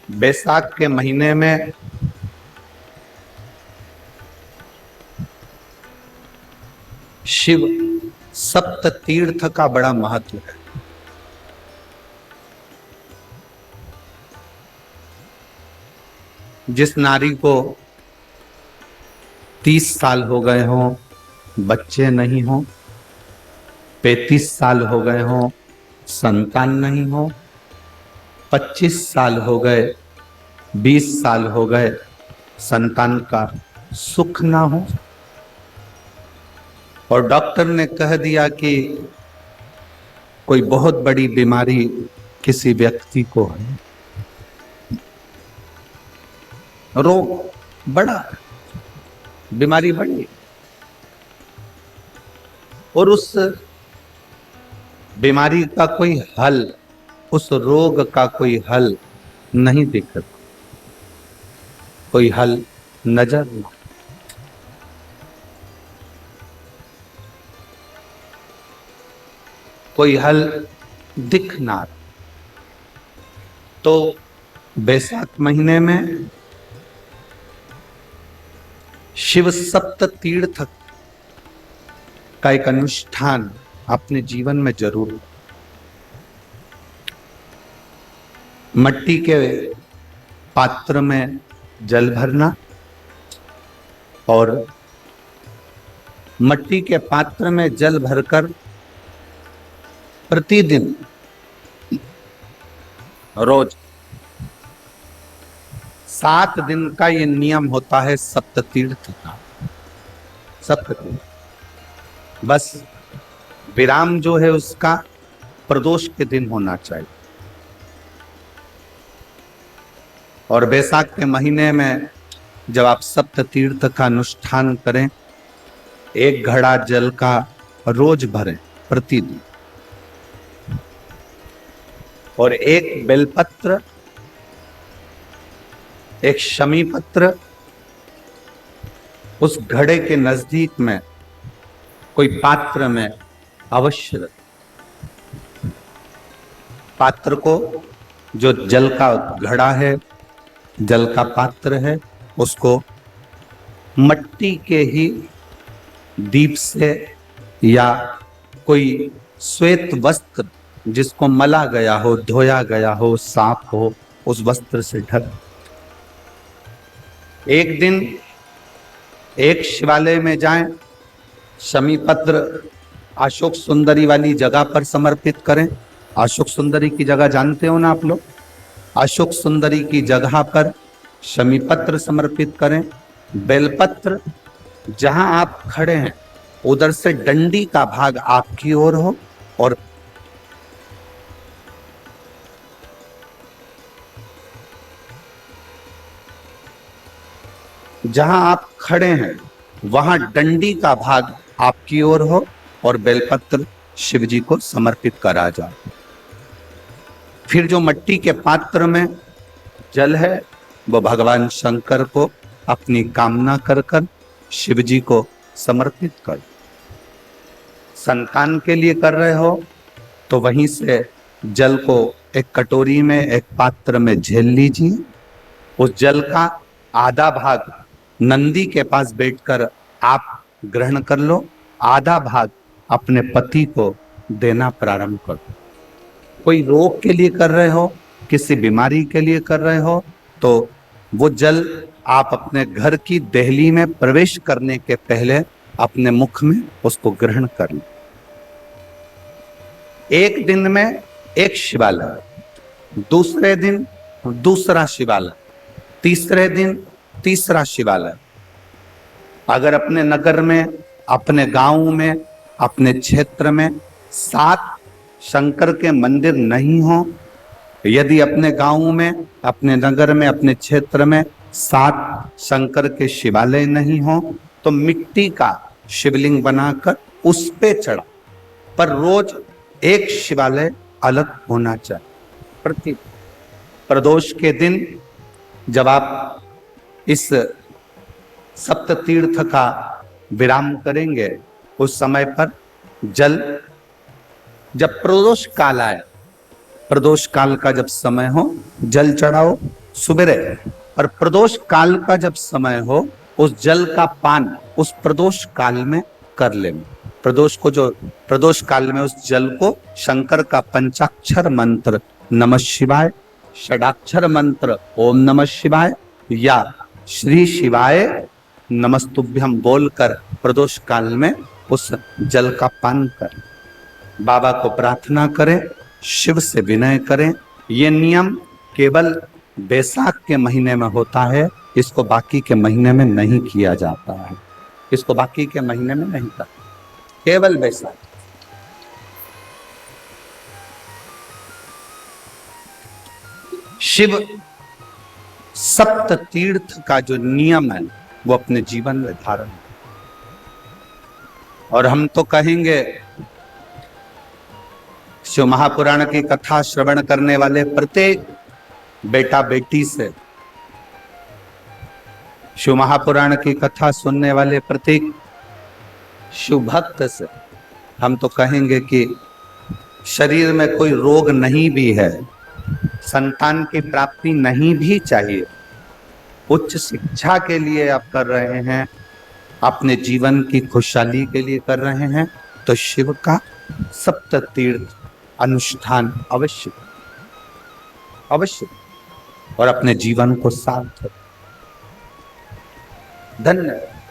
बैसाख के महीने में शिव सप्त तीर्थ का बड़ा महत्व है। जिस नारी को 30 साल हो गए हों, बच्चे नहीं हो, 35 साल हो गए हों, संतान नहीं हो, 25 साल हो गए, 20 साल हो गए, संतान का सुख ना हो, और डॉक्टर ने कह दिया कि कोई बहुत बड़ी बीमारी किसी व्यक्ति को है, रोग बड़ा, बीमारी बड़ी, और उस बीमारी का कोई हल, उस रोग का कोई हल नहीं दिखता, कोई हल नजर नहीं, कोई हल दिख ना रहा। तो बैसाख महीने में शिव सप्त तीर्थ का एक अनुष्ठान अपने जीवन में जरूर। मट्टी के पात्र में जल भरना और मट्टी के पात्र में जल भरकर प्रतिदिन रोज 7 दिन का ये नियम होता है सप्त तीर्थ का। सप्त तीर्थ बस विराम जो है उसका प्रदोष के दिन होना चाहिए। और बैसाख के महीने में जब आप सप्त तीर्थ का अनुष्ठान करें, 1 घड़ा जल का रोज भरें प्रतिदिन, और 1 बेलपत्र, 1 शमी पत्र उस घड़े के नजदीक में कोई पात्र में अवश्य रखें। पात्र को, जो जल का घड़ा है, जल का पात्र है, उसको मट्टी के ही दीप से या कोई श्वेत वस्त्र जिसको मला गया हो, धोया गया हो, साफ हो, उस वस्त्र से ढक। एक दिन एक शिवालय में जाएं, शमी पत्र अशोक सुंदरी वाली जगह पर समर्पित करें। अशोक सुंदरी की जगह जानते हो ना आप लोग? अशोक सुंदरी की जगह पर शमी पत्र समर्पित करें। बेलपत्र जहां आप खड़े हैं उधर से डंडी का भाग आपकी ओर हो, और जहां आप खड़े हैं वहां डंडी का भाग आपकी ओर हो और बेलपत्र शिव जी को समर्पित करा जाए। फिर जो मट्टी के पात्र में जल है वो भगवान शंकर को अपनी कामना कर कर शिव जी को समर्पित कर। संतान के लिए कर रहे हो तो वहीं से जल को एक कटोरी में, एक पात्र में झेल लीजिए। उस जल का आधा भाग नंदी के पास बैठकर आप ग्रहण कर लो, आधा भाग अपने पति को देना प्रारंभ करो। कोई रोग के लिए कर रहे हो, किसी बीमारी के लिए कर रहे हो, तो वो जल आप अपने घर की देहली में प्रवेश करने के पहले अपने मुख में उसको ग्रहण कर लो। एक दिन में एक शिवालय, दूसरे दिन दूसरा शिवालय, तीसरे दिन तीसरा शिवालय। अगर अपने नगर में, अपने गांव में, अपने क्षेत्र में 7 शंकर के मंदिर नहीं हो, यदि अपने गांव में, अपने नगर में, अपने क्षेत्र में 7 शंकर के शिवालय नहीं हो, तो मिट्टी का शिवलिंग बनाकर उस पे चढ़ा, पर रोज एक शिवालय अलग होना चाहिए। प्रति प्रदोष के दिन जब आप इस सप्त तीर्थ का विराम करेंगे, उस समय पर जल, जब प्रदोष काल आए, प्रदोष काल का जब समय हो, जल चढ़ाओ सुबह और प्रदोष काल का जब समय हो उस जल का पान उस प्रदोष काल में कर ले। प्रदोष काल में उस जल को शंकर का पंचाक्षर मंत्र नमः शिवाय, षडाक्षर मंत्र ओम नमः शिवाय या श्री शिवाय नमस्तुभ्यम बोलकर प्रदोष काल में उस जल का पान कर बाबा को प्रार्थना करें, शिव से विनय करें। ये नियम केवल बैसाख के महीने में होता है, इसको बाकी के महीने में नहीं किया जाता है। इसको बाकी के महीने में नहीं करता, केवल बैसाख। शिव सप्त तीर्थ का जो नियम है वो अपने जीवन में धारण। और हम तो कहेंगे शिव महापुराण की कथा श्रवण करने वाले प्रत्येक बेटा बेटी से, शिव महापुराण की कथा सुनने वाले प्रत्येक शिव भक्त से हम तो कहेंगे कि शरीर में कोई रोग नहीं भी है, संतान की प्राप्ति नहीं भी चाहिए, उच्च शिक्षा के लिए आप कर रहे हैं, अपने जीवन की खुशहाली के लिए कर रहे हैं, तो शिव का सप्त तीर्थ अनुष्ठान अवश्य अवश्य और अपने जीवन को सार्थक। धन्यवाद।